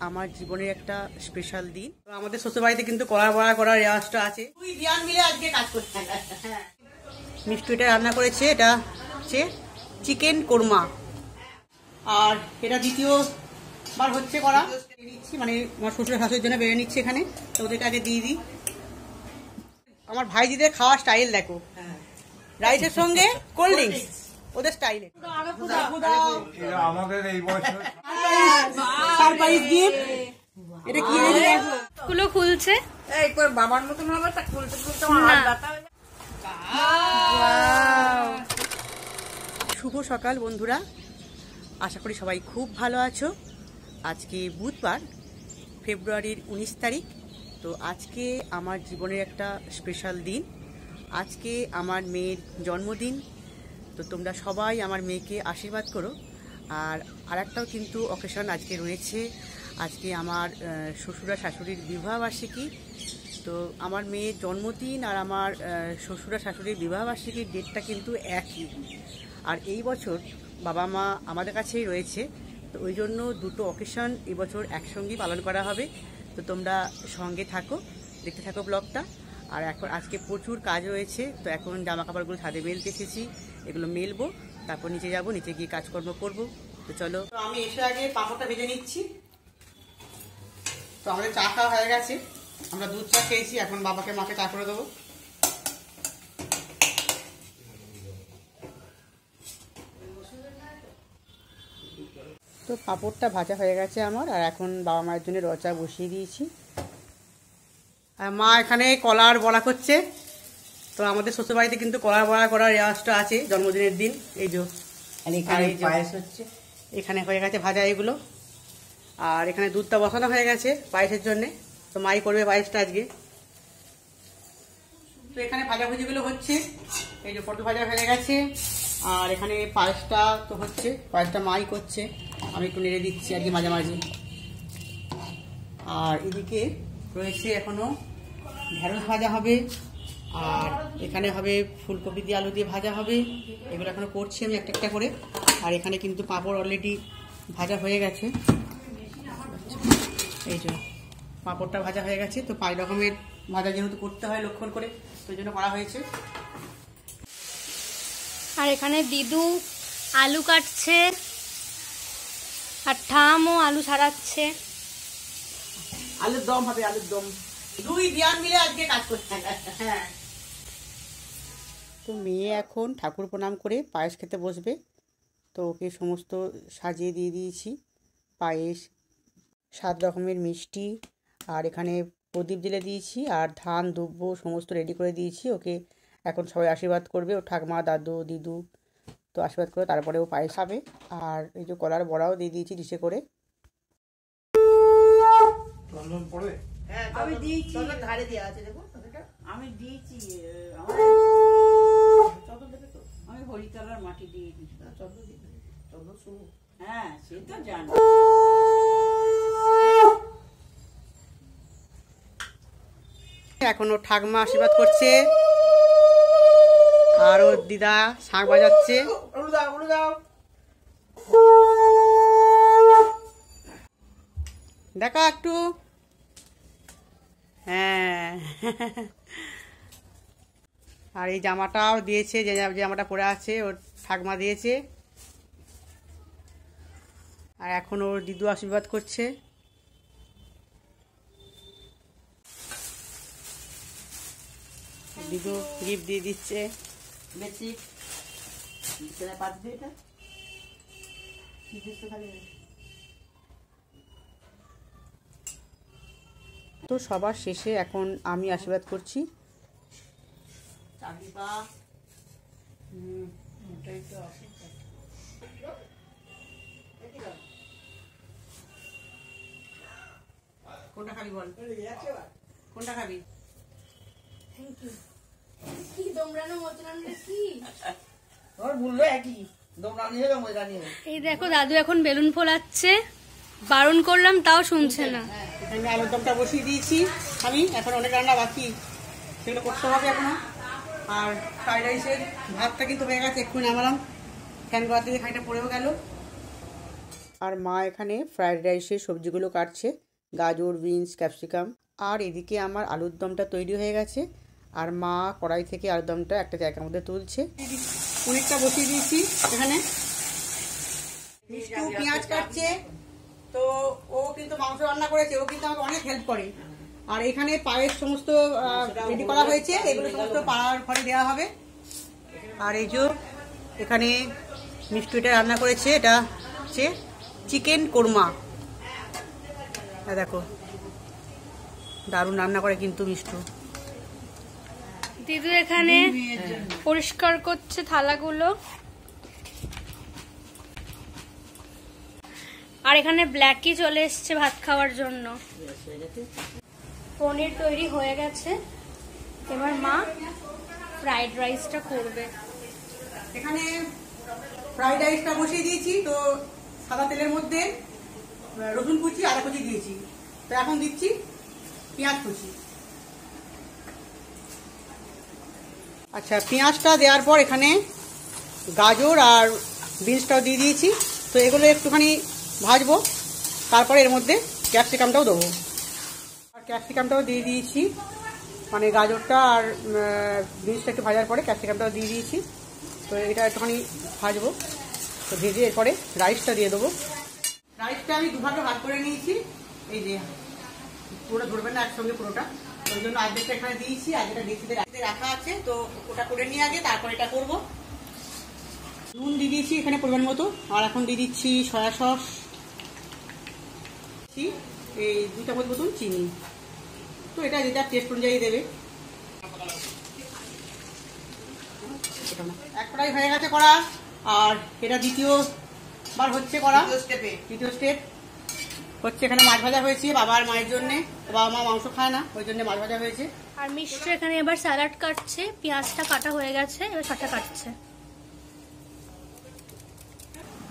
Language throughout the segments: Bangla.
আমার জীবনের একটা স্পেশাল দিন। তো আমাদের শ্বশুরবাড়িতে কিন্তু কলার বড়া করার রেওয়াজটা আছে। দুই রিয়ান মিলে আজকে কাজ করছে। মিষ্টি এটা রান্না করেছে, এটা হচ্ছে চিকেন কোরমা, আর এটা দ্বিতীয়বার হচ্ছে করা। নিচ্ছি মানে আমার শ্বশুর শাশুড়ির জন্য বেড়ে নিচ্ছি এখানে, তো ওদেরকে আগে দিয়ে দিই। আমার ভাইজিদের খাওয়ার স্টাইল দেখো, রাইসের সঙ্গে কোল্ড ড্রিঙ্কস, ওদের স্টাইলে। আমাদের এই বছর সারপ্রাইজ গিফট। এটা কি গুলো খুলছে, এই তোর বাবার মতন হবে, তা খুলতে খুলতে আমার হাত ব্যথা হয়ে যায়। শুভ সকাল বন্ধুরা, আশা করি সবাই খুব ভালো আছো। আজকে বুধবার, ফেব্রুয়ারির 19 তারিখ। তো আজকে আমার জীবনের একটা স্পেশাল দিন। আজকে আমার মেয়ের জন্মদিন। তো তোমরা সবাই আমার মেয়েকে আশীর্বাদ করো। আর একটাও কিন্তু অকেশন আজকে রয়েছে। আজকে আমার শ্বশুরা শাশুড়ির বিবাহবার্ষিকী। তো আমার মেয়ের জন্মদিন আর আমার শ্বশুরা শাশুড়ির বিবাহবার্ষিকীর ডেটটা কিন্তু একই। আর এই বছর বাবা মা আমাদের কাছেই রয়েছে, তো ওই জন্য দুটো অকেশন এবছর একসঙ্গেই পালন করা হবে। তো তোমরা সঙ্গে থাকো, দেখতে থাকো ব্লগটা। আর এখন আজকে প্রচুর কাজ রয়েছে, তো এখন জামা কাপড়গুলো ছাদে মেলতে এসেছি, এগুলো মেলবো, তারপর নিচে যাব, নিচে গিয়ে কাজকর্ম করব। তো চলো, তো আমি এসে আগে পাঁপড়টা ভেজে নিচ্ছি। তো আমাদের চা খাওয়া হয়ে গেছে, আমরা দুধ চা খেয়েছি, এখন বাবাকে মাকে চা করে দেবো। তো পাঁপড়টা ভাজা হয়ে গেছে আমার, আর এখন বাবা মায়ের জন্য রচা বসিয়ে দিয়েছি। আর মা এখানে কলার বড়া করছে। তো আমাদের শ্বশুরবাড়িতে কিন্তু কলার বড়া করার রেওয়াজটা আছে জন্মদিনের দিন। এই যে পায়েস হচ্ছে, এখানে হয়ে গেছে ভাজা এগুলো, আর এখানে দুধটা বসানো হয়ে গেছে পায়েসের জন্যে। তো মাই করবে পায়েসটা আজকে। তো এখানে ভাজাভুজিগুলো হচ্ছে, এই যে পটল ভাজা হয়ে গেছে, আর এখানে পায়েসটা তো হচ্ছে, পায়েসটা মাই করছে, আমি একটু নেড়ে দিচ্ছি আর কি মাঝে মাঝে। আর এদিকে রয়েছে এখনো ঢেঁড়স ভাজা হবে, আর এখানে হবে ফুলকপি দিয়ে আলু দিয়ে ভাজা হবে। এগুলো এখনো করছি আমি একটা একটা করে। আর এখানে কিন্তু পাঁপড় অলরেডি ভাজা হয়ে গেছে, এই যে পাঁপড়টা ভাজা হয়ে গেছে। তো 5 রকমের ভাজা যেহেতু করতে হয় লক্ষণ করে, তো ওই জন্য করা হয়েছে। আর এখানে দিদু আলু কাটছে, আর ঠামও আলু ছাড়াচ্ছে। আলুর দম হবে, আলুর দম। দুই রিয়ান মিলে আজকে কাজ করছে। হ্যাঁ। তো মেয়ে এখন ঠাকুর প্রণাম করে পায়েস খেতে বসবে। তো ওকে সমস্ত সাজিয়ে দিয়ে দিয়েছি, পায়েস, 7 রকমের মিষ্টি, আর এখানে প্রদীপ জ্বেলে দিয়েছি, আর ধান দুব্য সমস্ত রেডি করে দিয়েছি। ওকে এখন সবাই আশীর্বাদ করবে, ও ঠাকমা, দাদু, দিদু। তো আশীর্বাদ করে তারপরে ও পায়েস খাবে। আর এই যে কলার বড়াও দিয়ে দিয়েছি ডিশে করে। আমি দিয়েছি, ধারে দেওয়া আছে, দেখো আমি দিয়েছি, আমি হরিতলার মাটি দিয়ে দিচ্ছি। হ্যাঁ, সে তো জানি। এখন ও ঠাকমা আশীর্বাদ করছে, আর ওর দিদা শাঁখ বাজাচ্ছে। দেখা একটু, হ্যাঁ। আর এই জামাটাও দিয়েছে, যে জামাটা পরে আছে ওর ঠাকমা দিয়েছে। আর এখন ওর দিদু আশীর্বাদ করছে। দিদু গিফট দিয়ে দিচ্ছে। তো সবার শেষে এখন আমি আশীর্বাদ করছি। কোনটা খাবি বল, কোনটা খাবি? কি দমড়ানো মোচড়ানো কি? ওর বললো একই, দমড়ানি হবে মজানি হবে। এই দেখো দাদু এখন বেলুন ফোলাচ্ছে, বারণ করলাম তাও শুনছে না। এখানে আলুর দমটা বসিয়ে দিয়েছি আমি, এখন অনেক রান্না বাকি, সেগুলো করতে হবে এখনো। আর ফ্রাইড রাইসের ভাতটা কিন্তু হয়ে গেছে, এক্ষুনি নামালাম, ফ্যান গড়া থেকে খাইটা পড়েও গেল। আর মা এখানে ফ্রাইড রাইসের সবজিগুলো কাটছে, গাজর, বিনস, ক্যাপসিকাম। আর এদিকে আমার আলুর দমটা তৈরি হয়ে গেছে, আর মা কড়াই থেকে আলুর দমটা একটা জায়গার মধ্যে তুলছে। পনিরটা বসিয়ে দিয়েছি এখানে, মিষ্টু পেঁয়াজ কাটছে। তো ও কিন্তু মাংস রান্না করেছে, ও কিন্তু আমাকে অনেক হেল্প করে। আর এখানে পায়ের সমস্ত রেডি করা হয়েছে, এগুলো সমস্ত পাড়ার ঘরে দেওয়া হবে। আর এই যে এখানে মিষ্টু এটা রান্না করেছে, এটা হচ্ছে চিকেন কোরমা। দেখো দারুণ রান্না করে কিন্তু মিষ্টু। দিদু এখানে পরিষ্কার করছে থালাগুলো। আর এখানে ব্ল্যাকি চলে এসছে ভাত খাওয়ার জন্য। পনির তৈরি হয়ে গেছে, এবার মা ফ্রাইড রাইসটা করবে। এখানে ফ্রাইড রাইসটা বসিয়ে দিয়েছি, তো সাদা তেলের মধ্যে রসুন কুচি, আদা কুচি দিয়েছি। তো এখন দিচ্ছি পেঁয়াজ কুচি। আচ্ছা, পেঁয়াজটা দেওয়ার পর এখানে গাজর আর বিনসটাও দিয়ে দিয়েছি। তো এগুলো একটুখানি ভাজবো, তারপরে এর মধ্যে ক্যাপসিকামটাও দেবো। আর ক্যাপসিকামটাও দিয়ে দিয়েছি, মানে গাজরটা আর বিনসটা একটু ভাজার পরে ক্যাপসিকামটাও দিয়ে দিয়েছি। তো এটা একটুখানি ভাজবো, তো ভেজে এরপরে রাইসটা দিয়ে দেবো। রাইসটা আমি দুভাগে ভাগ করে নিয়েছি, এই যে পুরোটা ধরবেন না একসঙ্গে পুরোটা, ওই জন্য আর্ধেকটা এখানে দিয়েছি, আর যেটা ডেক্সিতে রাখা আছে। তো ওটা করে নিয়ে আগে তারপর এটা করবো। নুন দিয়ে দিয়েছি এখানে পরিমাণ মতো, আর এখন দিয়ে দিচ্ছি সয়া সস, এই 2 চামচ মতন চিনি। তো এটা যেটা টেস্ট অনুযায়ী দেবে। এক কড়াই হয়ে গেছে করা, আর এটা দ্বিতীয়বার হচ্ছে করা, দ্বিতীয় স্টেপ হচ্ছে। এখানে মাছ ভাজা হয়েছে বাবা আর মায়ের জন্য, বাবা মা মাংস খায় না, ওই জন্য মাছ ভাজা হয়েছে। আর মিষ্টি এখানে এবার স্যালাড কাটছে, পেঁয়াজটা কাটা হয়ে গেছে, এবার শসা কাটছে।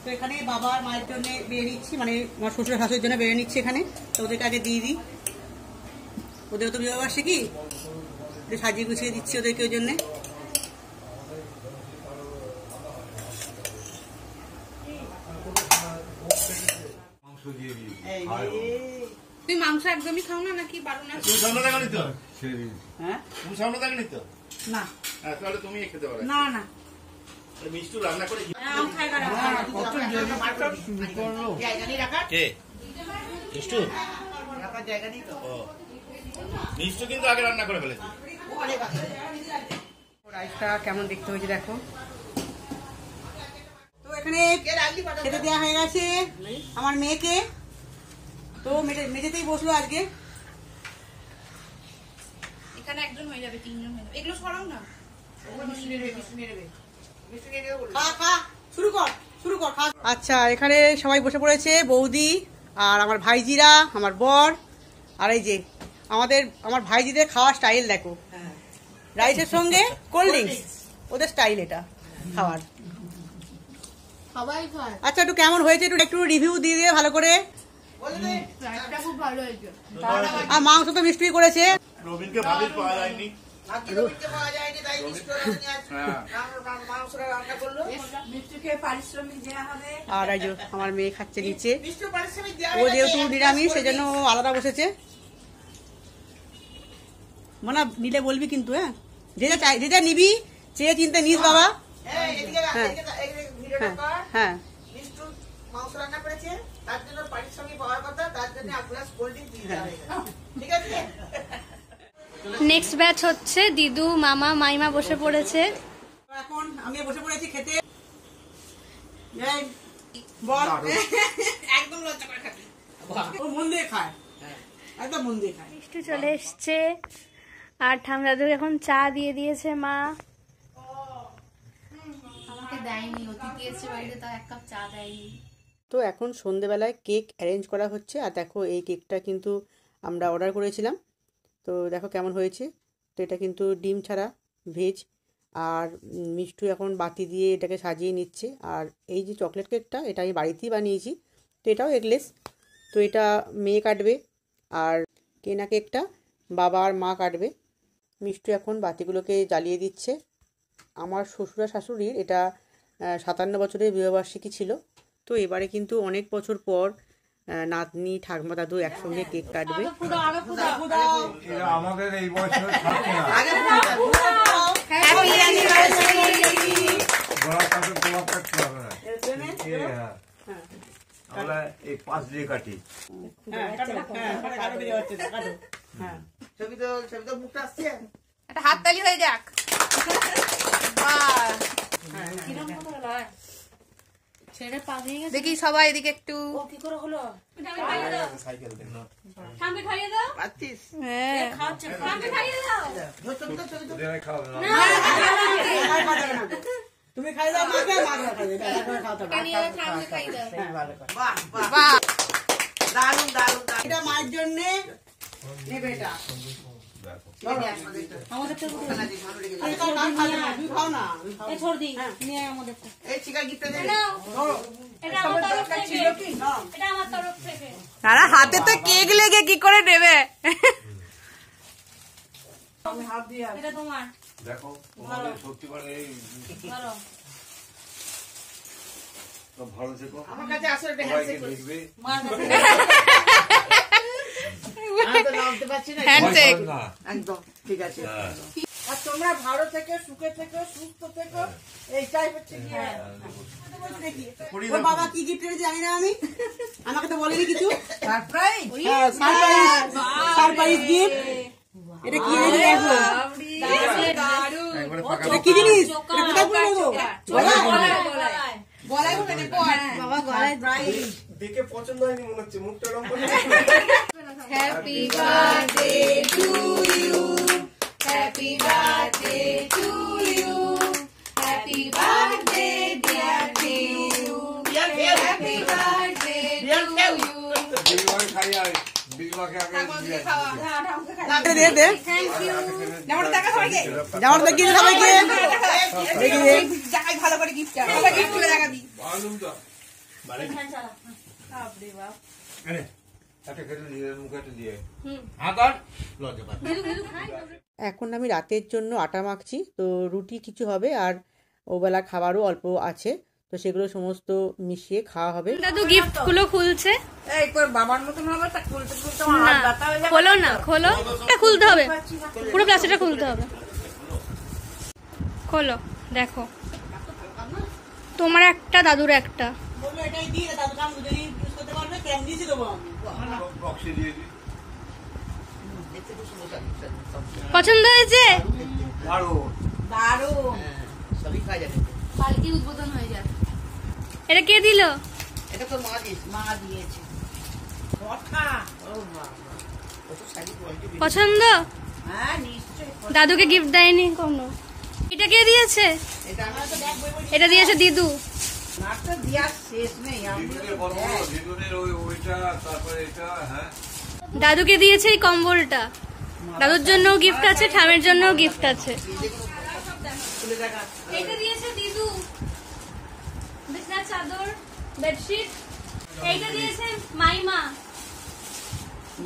তো এখানে বাবা আর মায়ের জন্য বেড়ে নিচ্ছি, মানে আমার শ্বশুর শাশুড়ির জন্য বেড়ে নিচ্ছি এখানে। তো ওদেরকে আগে দিয়ে দিই, ওদের তো বিবাহবার্ষিকী, সাজিয়ে গুছিয়ে দিচ্ছি ওদেরকে, ওই জন্যে। তুই মাংস একদমই খাও না নাকি? বারো না তুমি সামনে দেখানি তো? হ্যাঁ, তুমি সামনে দেখানি তো? না হ্যাঁ, তাহলে তুমি খেতে পারো। না না, মিষ্টু রান্না করে কে মিষ্টু? ও, মিষ্টু কিন্তু আগে রান্না করে ফেলেছে। রাইসটা কেমন দেখতে হয়েছে দেখো। তো এখানে খেতে দেওয়া হয়ে গেছে আমার মেয়েকে, তো মেঝেতেই বসলো আজকে। এখানে একজন হয়ে যাবে, 3 জন হয়ে যাবে। এগুলো সরাও না। আচ্ছা, এখানে সবাই বসে পড়েছে, বৌদি আর আমার ভাইজিরা, আমার বর। আর এই যে আমার ভাইজিদের খাওয়ার স্টাইল দেখো, রাইসের সঙ্গে কোল্ড ড্রিঙ্কস, ওদের স্টাইল এটা খাওয়ার। সবাই খায়। আচ্ছা, একটু কেমন হয়েছে একটু রিভিউ দিয়ে দিয়ে ভালো করে। রাইসটা খুব ভালো হয়েছে। আর মাংস তো মিষ্টি করেছে। রবিনকে ভাবির পাওয়া যায়নি। আর এই যে আমার মেয়ে খাচ্ছে নিচে, ও যেহেতু নিরামিষ সেজন্য ও আলাদা বসেছে। মানে নিলে বলবি কিন্তু, হ্যাঁ, যে যা নিবি চেয়ে চিন্তা নিস বাবা। হ্যাঁ হ্যাঁ, মাংস রান্না করেছে, তার জন্য পারিশ্রমিক পাওয়ার কথা, তার জন্য এক গ্লাস কোল্ড ড্রিঙ্ক দিয়ে দেওয়া হয়েছে। ঠিক আছে। নেক্সট ব্যাচ হচ্ছে দিদু, মামা, মাইমা বসে পড়েছে। এখন আমি বসে পড়েছি খেতে। বল, একদম লজ্জা করে খাবি। ও মন দিয়ে খায়, একদম মন দিয়ে খায়। মিষ্টি চলে এসছে, আর ঠামদাদু এখন চা দিয়ে দিয়েছে মা। আমাকে দেয়নি, অতিথি এসে বাড়িতে, তাও 1 কাপ চা দেয়নি। তো এখন সন্ধেবেলায় কেক অ্যারেঞ্জ করা হচ্ছে। আর দেখো এই কেকটা কিন্তু আমরা অর্ডার করেছিলাম, তো দেখো কেমন হয়েছে। তো এটা কিন্তু ডিম ছাড়া ভেজ। আর মিষ্টু এখন বাতি দিয়ে এটাকে সাজিয়ে নিচ্ছে। আর এই যে চকলেট কেকটা, এটা আমি বাড়িতেই বানিয়েছি, তো এটাও এগলেস। তো এটা মেয়ে কাটবে, আর কেনা কেকটা বাবা আর মা কাটবে। মিষ্টু এখন বাতিগুলোকে জ্বালিয়ে দিচ্ছে। আমার শ্বশুর আর শাশুড়ির এটা 57 বছরের বিবাহবার্ষিকী ছিল, তো এবারে কিন্তু অনেক বছর পর নাতনি ঠাকুমা দাদু একসঙ্গে কেক কাটবে। এরা আমাদের এই বছর থাকে না। গলা কাটে গোলাপ কাটতে হবে না। হ্যাঁ, আমরা এই 5 দিয়ে কাটি। ছবি তো মুখটা আসছে। একটা হাততালি হয়ে যাক। দেখি সবাই এদিকে একটু পাচ্ছিস? হ্যাঁ ওদের খাওয়াবে না। তুমি খাই দাও মাকে, মাকে খাই দাও। বাহ বাহ বাহ দারুন দারুন দারুন। এটা মায়ের জন্য নেবে এটা। তারা হাতে তো কেক লেগে কি করে নেবে? দেখো তোমাদের সত্যি করে এই তো ভালো থেকো। আমার কাছে আসলে এটা সবাইকে হ্যান্ডশেক দেখবে। আমি তো নামতে পারছি না। হ্যান্ডশেক। না, একদম ঠিক আছে। হ্যাঁ। আর তোমরা ভালো থেকে সুখে থেকে সুস্থ থেকে এইটাই হচ্ছে কি। ওর বাবা কি গিফট এনেছে জানি না আমি, আমাকে তো বলেনি কিছু। সারপ্রাইজ। Surprise gift. এটা কি এনেছে দেখো। একবারে ফাঁকা এটা কি জিনিস? এটা কোথায় পড়ে দেবো? দেখে পছন্দ হয়নি মনে হচ্ছে, মুখটা রং করে। Happy birthday to you, happy birthday to you, happy birthday dear টিউ, হ্যাপি বার্থডে টু ইউ। দিদিমাকে খাই আর দিদিমাকে আগে দিয়ে আসি। দে দে থ্যাংক ইউ। জামাটা দেখিয়ে দে সবাইকে। দেখি দে। ভালো করে গিফট দাও, সবাই গিফট করে দেখা দি। আলুম তো। এনে, একটা কেটে দিয়ে, মুখে একটা দিয়ে। আদার লজ্জা পায়। এখন আমি রাতের জন্য আটা মাখছি, তো রুটি কিছু হবে আর ওবেলা খাবারও অল্প আছে, তো সেগুলো সমস্ত মিশিয়ে খাওয়া হবে। দাদু গিফট গুলো খুলছে। এই তোর বাবার মতন হবে তা খুলতে খুলতে আমার হাত ব্যথা হয়ে যাবে। খোলো না, খোলো, এটা খুলতে হবে, পুরো প্লাস্টিকটা খুলতে হবে। খোলো, দেখো তোমার একটা, দাদুর একটা। বললো এটাই দিয়ে দে দাদু, কাম যদি ইউজ করতে পারবে কেমন দিয়েছি দেবো আমি। বক্সে দিয়ে দিই। পছন্দ হয়েছে? দারুণ। দারুণ। সবই খাওয়া যাবে। কালকে উদ্বোধন হয়ে যাবে। এটা কে দিল? এটা তো মা দিয়েছে। কথা। ও বাবা। কত শাড়ি কোয়ালিটি। পছন্দ? হ্যাঁ নিশ্চয়ই। দাদুকে গিফট দেয়নি কোনো? এটা কে দিয়েছে? এটা আমার তো ব্যাগ বই বই এটা দিয়েছে দিদু। নাটক দেওয়ার শেষ নেই। দিদুনের বড় বড়, দিদুনের ওইটা, তারপরে এটা, হ্যাঁ। দাদুকে দিয়েছে এই কম্বলটা। দাদুর জন্যও গিফট আছে, ঠামের জন্যও গিফট আছে। খুলে দেখা। এইটা দিয়েছে দিদু, বিছানার চাদর, বেডশিট। এইটা দিয়েছে মাইমা,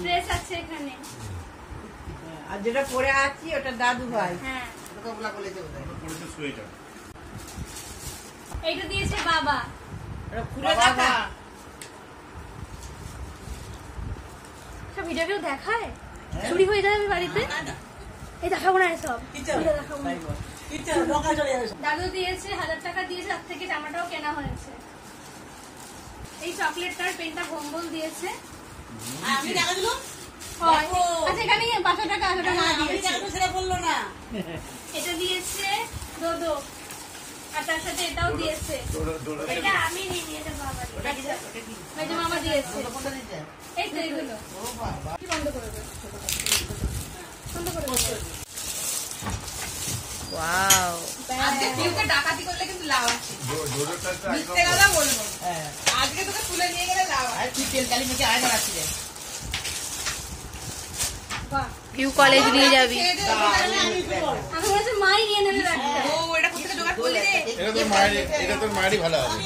ড্রেস আছে এখানে। আর যেটা পরে আছি ওটা দাদু ভাই। হ্যাঁ, ওগুলা বলেছে বোধহয়। পড়েছে সোয়েটার। এইটা দিয়েছে বাবা। ওটা খুলে দেখা। সব ভিডিও কেউ দেখায়, চুরি হয়ে যাবে বাড়িতে। এই দেখাবো না এসব, ভিডিও দেখাবো না। দাদু দিয়েছে 1000 টাকা দিয়েছে, তার থেকে জামাটাও কেনা হয়েছে। এই চকলেটটার পেনটা ভম্বল দিয়েছে। আমি টাকা দিল হয়। আচ্ছা এখানে 500 টাকা আছে, ওটা মা দিয়েছে। সেটা বললো না। এটা দিয়েছে দোদো, আর তার সাথে এটাও দিয়েছে। এটা আমি নিইনি, এটা বাবা দিয়েছে। এই যে মামা দিয়েছে। এই তো এগুলো। কি বন্ধ করে দে, বন্ধ করে দে। ওয়াও, আজকে কেউকে ডাকাতি করলে কিন্তু লাভ আছে। জোরেরটা তো মিথ্যে একদম কথা বলবো। আজকে তোকে তুলে নিয়ে গেলে লাভ আছে। আর তুই তেল কালি মেখে আয় না রাত্রে। ইউ কলেজ নিয়ে যাবি। খেয়ে দে, আমি বলেছি মাই নিয়ে নেবে ব্যাগটা। ও এটা কোথা থেকে জোগাড় করলি রে? এটা তোর মায়েরই ভালো হবে।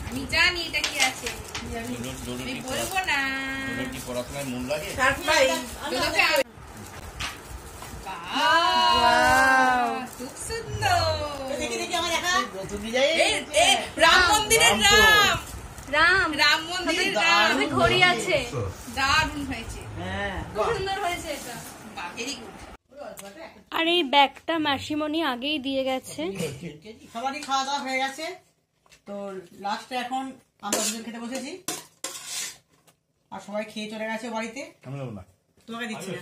আমি জানি এটা কি আছে। আমি বলবো না। কি পড়াশোনায় মন লাগে? সারপ্রাইজ। তোকে আ- বাহ, খুব সুন্দর। দেখি দেখি আমার একা নতুন ডিজাইন রাম মন্দিরের রাম রাম রাম মন্দিরের রাম আমি ঘড়ি আছে দারুণ হয়েছে হ্যাঁ খুব সুন্দর হয়েছে এটা ভেরি গুড আর এই ব্যাগটা মাসিমণি আগেই দিয়ে গেছে সবারই খাওয়া দাওয়া হয়ে গেছে, তো লাস্টে এখন আমরা দুজন খেতে বসেছি আর সবাই খেয়ে চলে গেছে বাড়িতে। আমি নেবো না। তোমাকে দিচ্ছি না।